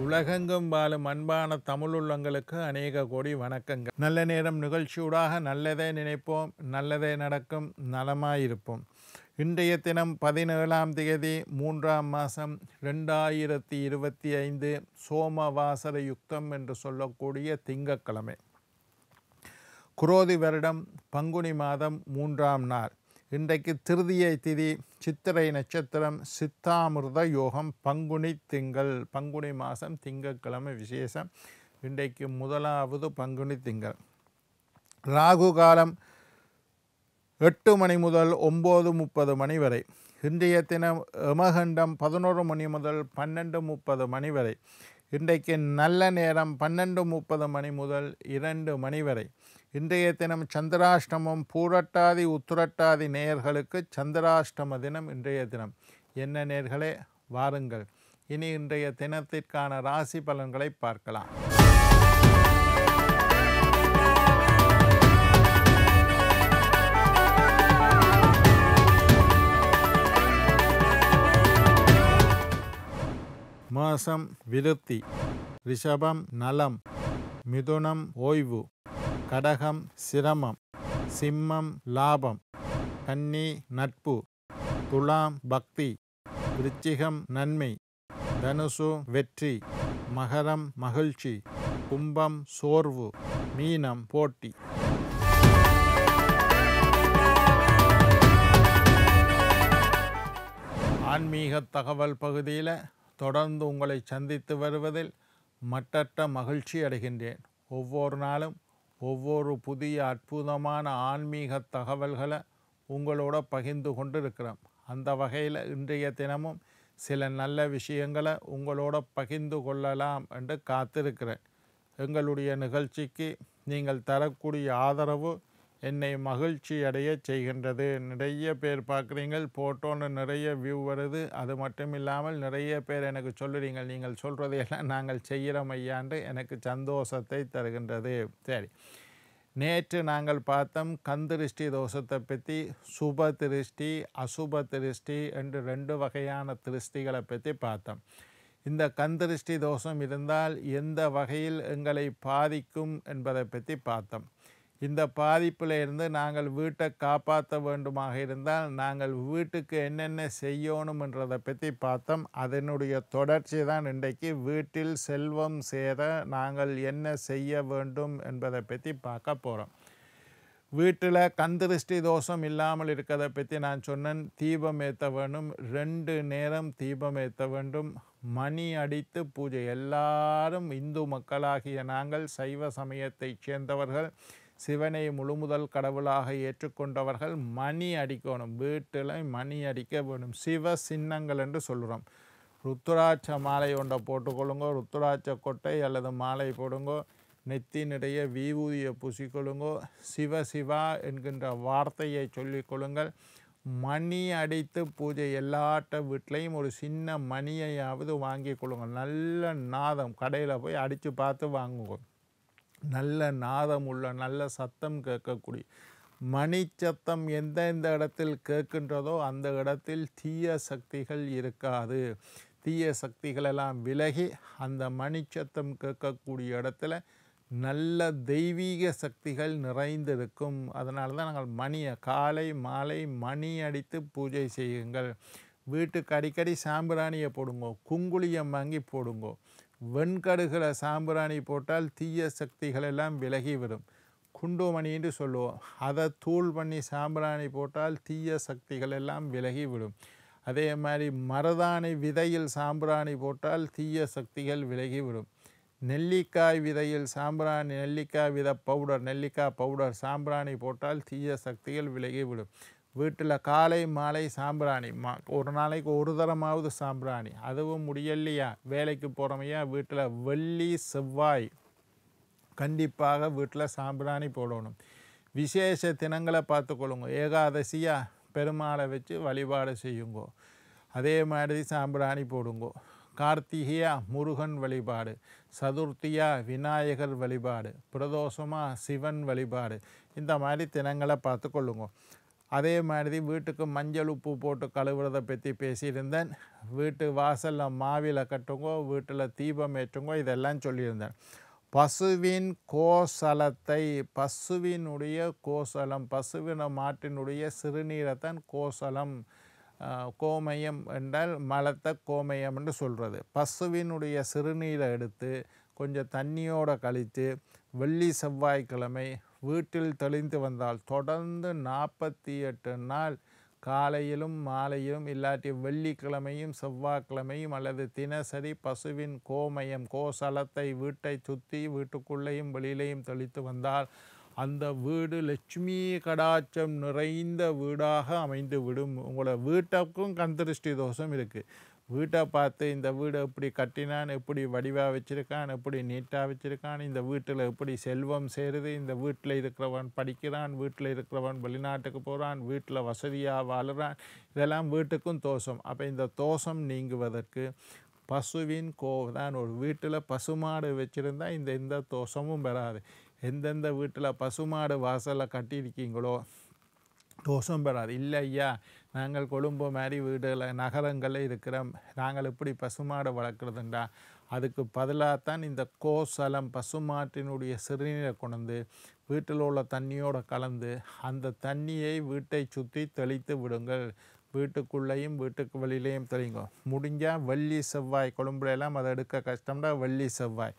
உலகெங்கும் வாழும் அன்பான தமிழுள்ளங்களுக்கு அநேக கோடி வணக்கங்கள். நல்ல நேரம் நிகழ்ச்சியூடாக நல்லதே நினைப்போம், நல்லதே நடக்கும், நலமாயிருப்போம். இன்றைய தினம் 17ஆம் தேதி 3ஆம் மாதம் 2025 சோமவாசர யுக்தம் என்று சொல்லக்கூடிய திங்கட்கிழமை. குரோதி வருடம் பங்குனி மாதம் 3ஆம் நாள். இன்றைக்கு திருதியை திதி, சித்திரை நட்சத்திரம், சித்தாமிர்த யோகம், பங்குனி திங்கள், பங்குனி மாதம் திங்கட்கிழமை விசேஷம். இன்றைக்கு முதலாவது பங்குனி திங்கள். ராகு காலம் 8 மணி முதல் 9:30 மணி வரை. இன்றைய தினம் யமகண்டம் 11 மணி முதல் 12:30 மணி வரை. இன்றைக்கு நல்ல நேரம் 12:30 மணி முதல் 2 மணி வரை. இன்றைய தினம் சந்திராஷ்டமம். பூரட்டாதி உத்திரட்டாதி நேயர்களுக்கு சந்திராஷ்டம தினம் இன்றைய தினம். என்ன நேயர்களே, வாருங்கள் இனி இன்றைய தினத்திற்கான ராசி பலன்களை பார்க்கலாம். மேஷம் விருத்தி, ரிஷபம் நலம், மிதுனம் ஓய்வு, கடகம் சிரமம், சிம்மம் லாபம், கன்னி நட்பு, துலாம் பக்தி, விருச்சிகம் நன்மை, தனுசு வெற்றி, மகரம் மகிழ்ச்சி, கும்பம் சோர்வு, மீனம் போட்டி. ஆன்மீக தகவல் பகுதியில் தொடர்ந்து உங்களை சந்தித்து வருவதில் மட்டற்ற மகிழ்ச்சி அடைகின்றேன். ஒவ்வொரு நாளும் ஒவ்வொரு புதிய அற்புதமான ஆன்மீக தகவல்களை உங்களோட பகிர்ந்து கொண்டு இருக்கிறோம். அந்த வகையில் இன்றைய தினமும் சில நல்ல விஷயங்களை உங்களோட பகிர்ந்து கொள்ளலாம் என்று காத்திருக்கிறேன். எங்களுடைய நிகழ்ச்சிக்கு நீங்கள் தரக்கூடிய ஆதரவு என்னை மகிழ்ச்சி அடைய செய்கின்றது. நிறைய பேர் பார்க்குறீங்கள், போட்டோன்னு நிறைய வியூ வருது. அது மட்டும் இல்லாமல் நிறைய பேர் எனக்கு சொல்லுறீங்க, நீங்கள் சொல்கிறதையெல்லாம் நாங்கள் செய்கிறோம் ஐயாண்டு எனக்கு சந்தோஷத்தை தருகின்றது. சரி, நேற்று நாங்கள் பார்த்தோம் கந்திருஷ்டி தோஷத்தை பற்றி. சுப திருஷ்டி, அசுப திருஷ்டி என்று 2 வகையான திருஷ்டிகளை பற்றி பார்த்தோம். இந்த கந்திருஷ்டி தோஷம் இருந்தால் எந்த வகையில் எங்களை பாதிக்கும் என்பதை பற்றி பார்த்தோம். இந்த பாதிப்பில் இருந்து நாங்கள் வீட்டை காப்பாற்ற வேண்டுமாக இருந்தால் நாங்கள் வீட்டுக்கு என்னென்ன செய்யணும் என்றதை பற்றி பார்த்தோம். அதனுடைய தொடர்ச்சி தான் இன்றைக்கு வீட்டில் செல்வம் சேர நாங்கள் என்ன செய்ய வேண்டும் என்பதை பற்றி பார்க்க போகிறோம். வீட்டில் கந்திருஷ்டி தோஷம் இல்லாமல் இருக்கிறத பற்றி நான் சொன்னேன். தீபம் ஏற்ற வேண்டும், 2 நேரம் தீபம் ஏற்ற வேண்டும், மணி அடித்து பூஜை. எல்லாரும் இந்து மக்களாகிய நாங்கள் சைவ சமயத்தைச் சேர்ந்தவர்கள், சிவனை முழுமுதல் கடவுளாக ஏற்றுக்கொண்டவர்கள் மணி அடிக்கணும். வீட்டில் மணி அடிக்க வேணும். சிவ சின்னங்கள் என்று சொல்கிறோம். ருத்ராட்ச மாலை ஒன்றை போட்டுக்கொள்ளுங்கோ, ருத்ராட்ச கொட்டை அல்லது மாலை போடுங்கோ, நெத்தி நிறைய விபூதியை பூசிக்கொள்ளுங்கோ, சிவ சிவா என்கின்ற வார்த்தையை சொல்லிக்கொள்ளுங்கள். மணி அடித்து பூஜை. எல்லாட்ட வீட்லேயும் ஒரு சின்ன மணியையாவது வாங்கி கொள்ளுங்கள். நல்ல நாதம், கடையில் போய் அடித்து பார்த்து வாங்குங்க. நல்ல நாதம் உள்ள, நல்ல சத்தம் கேட்கக்கூடிய மணி சத்தம் எந்தெந்த இடத்தில் கேட்கின்றதோ அந்த இடத்தில் தீய சக்திகள் இருக்காது. தீய சக்திகளெல்லாம் விலகி அந்த மணி சத்தம் கேட்கக்கூடிய இடத்துல நல்ல தெய்வீக சக்திகள் நிறைந்திருக்கும். அதனால தான் நாங்கள் மணியை காலை மாலை மணி அடித்து பூஜை செய்யுங்கள். வீட்டுக்கு அடிக்கடி சாம்பிராணியை போடுங்கோ, குங்குளியம் வாங்கி போடுங்கோ. வெண்கடுகளை சாம்பிராணி போட்டால் தீய சக்திகள் எல்லாம் விலகி வரும். குண்டுமணின்னு சொல்லுவோம், அதை தூள் பண்ணி சாம்பிராணி போட்டால் தீய சக்திகள் எல்லாம் விலகி விடும். அதே மாதிரி மருதாணி விதையில் சாம்பிராணி போட்டால் தீய சக்திகள் விலகிவிடும். நெல்லிக்காய் விதையில் சாம்பிராணி, நெல்லிக்காய் விதை பவுடர், நெல்லிக்காய் பவுடர் சாம்பிராணி போட்டால் தீய சக்திகள் விலகிவிடும். வீட்டில் காலை மாலை சாம்பிராணி, ஒரு நாளைக்கு ஒரு தரமாவது சாம்பிராணி. அதுவும் முடியலையா, வேலைக்கு போகிறோமையா, வீட்டில் வெள்ளி செவ்வாய் கண்டிப்பாக வீட்டில் சாம்பிராணி போடணும். விசேஷ தினங்களை பார்த்துக்கொள்ளுங்க. ஏகாதசியா பெருமாளை வச்சு வழிபாடு செய்யுங்கோ, அதே மாதிரி சாம்பிராணி போடுங்கோ. கார்த்திகையா முருகன் வழிபாடு, சதுர்த்தியா விநாயகர் வழிபாடு, பிரதோஷமாக சிவன் வழிபாடு. இந்த மாதிரி தினங்களை பார்த்து கொள்ளுங்க. அதே மாதிரி வீட்டுக்கு மஞ்சள் உப்பு போட்டு கழுவுறதை பற்றி பேசியிருந்தேன். வீட்டு வாசலில் மாவில கட்டுங்கோ, வீட்டில் தீபம் ஏற்றுங்கோ, இதெல்லாம் சொல்லியிருந்தேன். பசுவின் கோசலத்தை, பசுவினுடைய கோசலம், பசுவின மாட்டினுடைய சிறுநீரைத்தான் கோசலம், கோமயம் என்றால் மலத்தை கோமயம் என்று சொல்கிறது. பசுவினுடைய சிறுநீரை எடுத்து கொஞ்சம் தண்ணியோடு கழித்து வெள்ளி செவ்வாய்க்கிழமை வீட்டில் தெளிந்து வந்தால் தொடர்ந்து 48 நாள் காலையிலும் மாலையிலும் இல்லாட்டி வெள்ளிக்கிழமையும் செவ்வாய்க்கிழமையும் அல்லது தினசரி பசுவின் கோமயம் கோசலத்தை வீட்டை சுற்றி வீட்டுக்குள்ளேயும் வெளியிலையும் தெளித்து வந்தால் அந்த வீடு லட்சுமி கடாட்சம் நிறைந்த வீடாக அமைந்து விடும். உங்களோட வீட்டுக்கும் கந்திருஷ்டி தோஷம் இருக்குது. வீட்டை பார்த்து இந்த வீடு எப்படி கட்டினான், எப்படி வடிவாக வச்சுருக்கான், எப்படி நீட்டாக வச்சுருக்கான், இந்த வீட்டில் எப்படி செல்வம் சேருது, இந்த வீட்டில் இருக்கிறவன் படிக்கிறான், வீட்டில் இருக்கிறவன் வெளிநாட்டுக்கு போகிறான், வீட்டில் வசதியாக வாழுறான், இதெல்லாம் வீட்டுக்கும் தோஷம். அப்போ இந்த தோஷம் நீங்குவதற்கு பசுவின் தான் ஒரு வீட்டில் பசுமாடு வச்சுருந்தா இந்த தோஷமும் பெறாது. எந்தெந்த வீட்டில் பசுமாடு வாசலில் கட்டியிருக்கீங்களோ தோஷம் பெறாது. இல்லை ஐயா, நாங்கள் கொழும்பு மாதிரி வீடுல நகரங்களில் இருக்கிறோம், நாங்கள் எப்படி பசுமாடை வளர்க்குறதுண்டா, அதுக்கு பதிலாகத்தான் இந்த கோசலம் பசுமாட்டினுடைய சிறுநீரை கொண்டு வீட்டில் உள்ள தண்ணியோடு கலந்து அந்த தண்ணியை வீட்டை சுற்றி தெளித்து விடுங்கள். வீட்டுக்குள்ளேயும் வீட்டுக்கு வெளியிலையும் தெளிங்க. முடிஞ்சால் வெள்ளி செவ்வாய், கொழும்புலாம் அதை எடுக்க கஷ்டம்னா வெள்ளி செவ்வாய்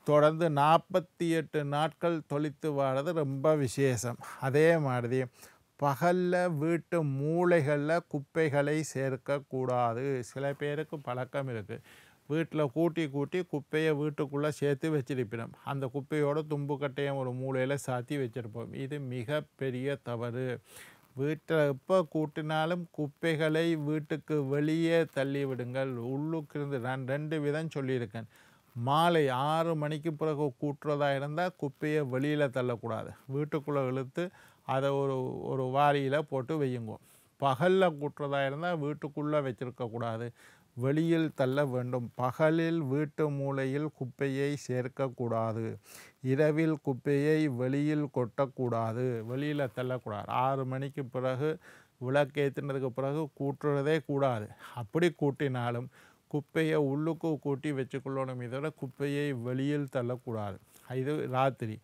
தொடர்ந்து 48 நாட்கள் தொளித்து வாழறது ரொம்ப விசேஷம். அதே மாதிரி பகலில் வீட்டு மூளைகளில் குப்பைகளை சேர்க்கக்கூடாது. சில பேருக்கு பழக்கம் இருக்குது, வீட்டில் கூட்டி குப்பையை வீட்டுக்குள்ளே சேர்த்து வச்சிருப்பினோம், அந்த குப்பையோட தும்புக்கட்டையும் ஒரு மூலையில் சாத்தி வச்சுருப்போம். இது மிகப்பெரிய தவறு. வீட்டில் எப்போ கூட்டினாலும் குப்பைகளை வீட்டுக்கு வெளியே தள்ளி விடுங்கள். உள்ளுக்கு இருந்து நான் 2 விதம் சொல்லியிருக்கேன். மாலை 6 மணிக்கு பிறகு கூட்டுறதா இருந்தால் குப்பையை வெளியில் தள்ளக்கூடாது, வீட்டுக்குள்ளே இழுத்து அதை ஒரு வாளியில் போட்டு வையுங்க. பகலில் கூட்டுறதா இருந்தால் வீட்டுக்குள்ளே வச்சிருக்கக்கூடாது, வெளியில் தள்ள வேண்டும். பகலில் வீட்டு மூலையில் குப்பையை சேர்க்கக்கூடாது, இரவில் குப்பையை வெளியில் கொட்டக்கூடாது, வெளியில் தள்ளக்கூடாது. 6 மணிக்கு பிறகு விளக்கேற்றினதுக்கு பிறகு கூட்டுறதே கூடாது. அப்படி கூட்டினாலும் குப்பையை உள்ளுக்கு கூட்டி வச்சுக்கொள்ளணும், இதோட குப்பையை வெளியில் தள்ளக்கூடாது. இது ராத்திரி.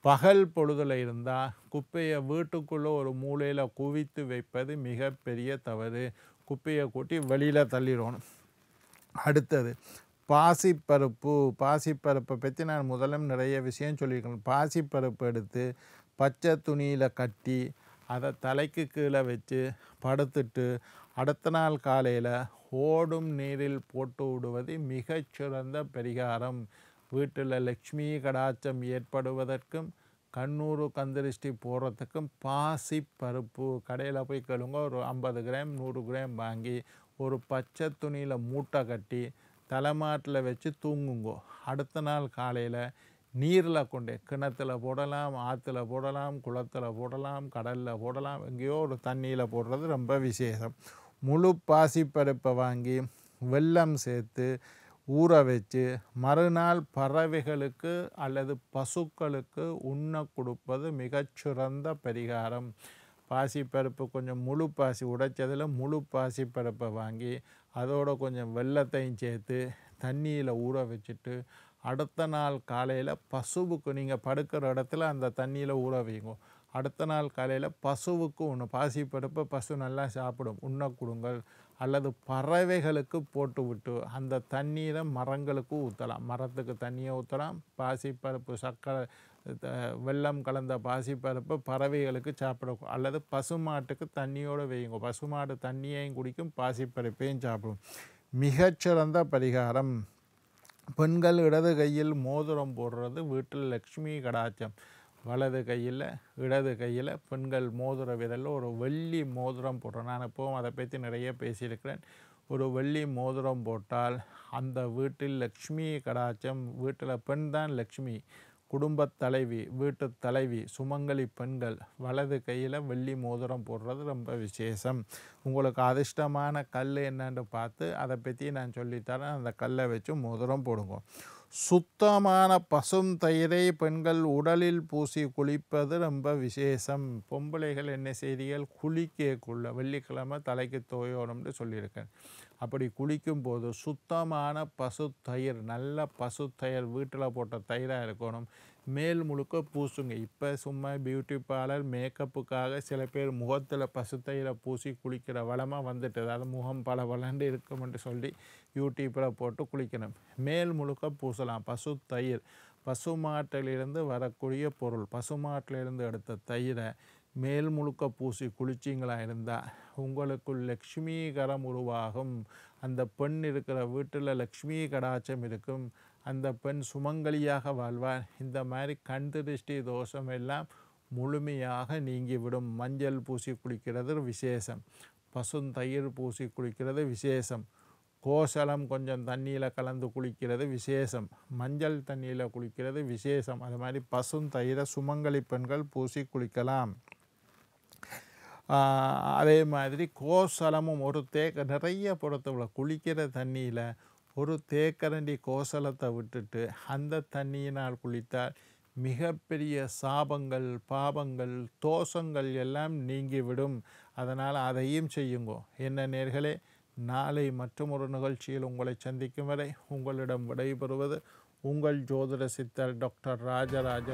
பகல் பொழுதில் இருந்தால் குப்பையை வீட்டுக்குள்ளே ஒரு மூலையில் குவித்து வைப்பது மிகப்பெரிய தவறு. குப்பையை கூட்டி வெளியில் தள்ளிடணும். அடுத்தது பாசிப்பருப்பு. பாசிப்பருப்பை பற்றி நான் முதலும் நிறைய விஷயம் சொல்லியிருக்கேன். பாசிப்பருப்பு எடுத்து பச்சை துணியில் கட்டி அதை தலைக்கு கீழே வச்சு படுத்துட்டு அடுத்த நாள் காலையில் ஓடும் நீரில் போட்டு விடுவது மிகச்சிறந்த பரிகாரம். வீட்டில் லக்ஷ்மி கடாட்சம் ஏற்படுவதற்கும் கண்ணூறு கந்திருஷ்டி போடுறதுக்கும் பாசிப்பருப்பு கடையில் போய் கேளுங்க, ஒரு 50 கிராம் 100 கிராம் வாங்கி ஒரு பச்சை துணியில் மூட்டை கட்டி தலைமாட்டில் வச்சு தூங்குங்கோ. அடுத்த நாள் காலையில் நீரில் கொண்டு கிணத்துல போடலாம், ஆற்றுல போடலாம், குளத்தில் போடலாம், கடலில் போடலாம், எங்கேயோ ஒரு தண்ணியில் போடுறது ரொம்ப விசேஷம். முழு பாசிப்பருப்பை வாங்கி வெல்லம் சேர்த்து ஊற வச்சு மறுநாள் பறவைகளுக்கு அல்லது பசுக்களுக்கு உண்ண கொடுப்பது மிகச்சிறந்த பரிகாரம். பாசிப்பருப்பு கொஞ்சம் முழு பாசி உடைச்சதில் முழு பாசிப்பருப்பை வாங்கி அதோட கொஞ்சம் வெல்லத்தையும் சேர்த்து தண்ணியில் ஊற வச்சுட்டு அடுத்த நாள் காலையில் பசுவுக்கு, நீங்கள் படுக்கிற இடத்துல அந்த தண்ணியில் ஊற வைங்க, அடுத்த நாள் காலையில் பசுவுக்கு ஒன்று பாசிப்பருப்பை பசு நல்லா சாப்பிடும், உண்ண கொடுங்கள். அல்லது பறவைகளுக்கு போட்டு விட்டு அந்த தண்ணீரை மரங்களுக்கு ஊற்றலாம், மரத்துக்கு தண்ணியை ஊற்றலாம். பாசிப்பருப்பு சர்க்கரை வெல்லம் கலந்த பாசிப்பருப்பு பறவைகளுக்கு சாப்பிடும். அல்லது பசுமாட்டுக்கு தண்ணியோடு வையுங்க, பசுமாடு தண்ணியையும் குடிக்கும், பாசிப்பருப்பையும் சாப்பிடும். மிகச்சிறந்த பரிகாரம். பெண்கள் இடது கையில் மோதிரம் போடுறது வீட்டில் லக்ஷ்மி கடாட்சம். வலது கையில் இடது கையில் பெண்கள் மோதிர விரலில் ஒரு வெள்ளி மோதிரம் போடுறோம். நான் எப்போவும் அதை பற்றி நிறைய பேசியிருக்கிறேன். ஒரு வெள்ளி மோதிரம் போட்டால் அந்த வீட்டில் லக்ஷ்மி கடாட்சம். வீட்டில் பெண் தான் லக்ஷ்மி, குடும்பத் தலைவி, வீட்டு தலைவி, சுமங்கலி பெண்கள் வலது கையில் வெள்ளி மோதிரம் போடுறது ரொம்ப விசேஷம். உங்களுக்கு அதிர்ஷ்டமான கல் என்னன்னு பார்த்து அதை பற்றி நான் சொல்லித்தரேன், அந்த கல்லை வச்சு மோதிரம் போடுங்க. சுத்தமான பசும் தயிரை பெண்கள் உடலில் பூசி குளிப்பது ரொம்ப விசேஷம். பொம்பளைகள் என்ன செய்திகள் குளிக்கக்குள்ள வெள்ளிக்கிழமை தலைக்கு துவையோணும்னு சொல்லியிருக்கேன். அப்படி குளிக்கும்போது சுத்தமான பசு தயிர், நல்ல பசு தயிர் வீட்டில் போட்ட தயிராக இருக்கணும். மேல் முழுக்க பூசுங்க. இப்போ சும்மா பியூட்டி பார்லர் மேக்கப்புக்காக சில பேர் முகத்தில் பசு தயிரை பூசி குளிக்கிற வளமாக வந்துட்டு, அதாவது முகம் பல வளண்டு இருக்குமென்று சொல்லி யூடியூப்பில் போட்டு குளிக்கணும். மேல் முழுக்க பூசலாம். பசு தயிர் பசுமாட்டிலிருந்து வரக்கூடிய பொருள். பசுமாட்டிலிருந்து எடுத்த தயிரை மேல் முழுக்க பூசி குளிச்சிங்களா இருந்தால் உங்களுக்கு லக்ஷ்மீகரம் உருவாகும். அந்த பெண் இருக்கிற வீட்டில் லக்ஷ்மி கடாட்சம் இருக்கும். அந்த பெண் சுமங்கலியாக வாழ்வார். இந்த மாதிரி கண் திருஷ்டி தோஷம் எல்லாம் முழுமையாக நீங்கிவிடும். மஞ்சள் பூசி குளிக்கிறது விசேஷம். பசுந்தயிர் பூசி குளிக்கிறது விசேஷம். கோசலம் கொஞ்சம் தண்ணியில் கலந்து குளிக்கிறது விசேஷம். மஞ்சள் தண்ணியில் குளிக்கிறது விசேஷம். அது மாதிரி பசுந்தயிரை சுமங்கலி பெண்கள் பூசி குளிக்கலாம். அதே மாதிரி கோசலமும் ஒரு நிறைய பொறுத்தவரை குளிக்கிற தண்ணியில் ஒரு தேக்கரண்டி கோசலத்தை விட்டுட்டு அந்த தண்ணியினால் குளித்தால் மிகப்பெரிய சாபங்கள், பாபங்கள், தோஷங்கள் எல்லாம் நீங்கிவிடும். அதனால் அதையும் செய்யுங்கோ. என்ன நேர்களே, நாளை மற்றொரு நிகழ்ச்சியில் உங்களை சந்திக்கும் வரை உங்களிடம் விடைபெறுவது உங்கள் ஜோதிட சித்தர் டாக்டர் ராஜராஜ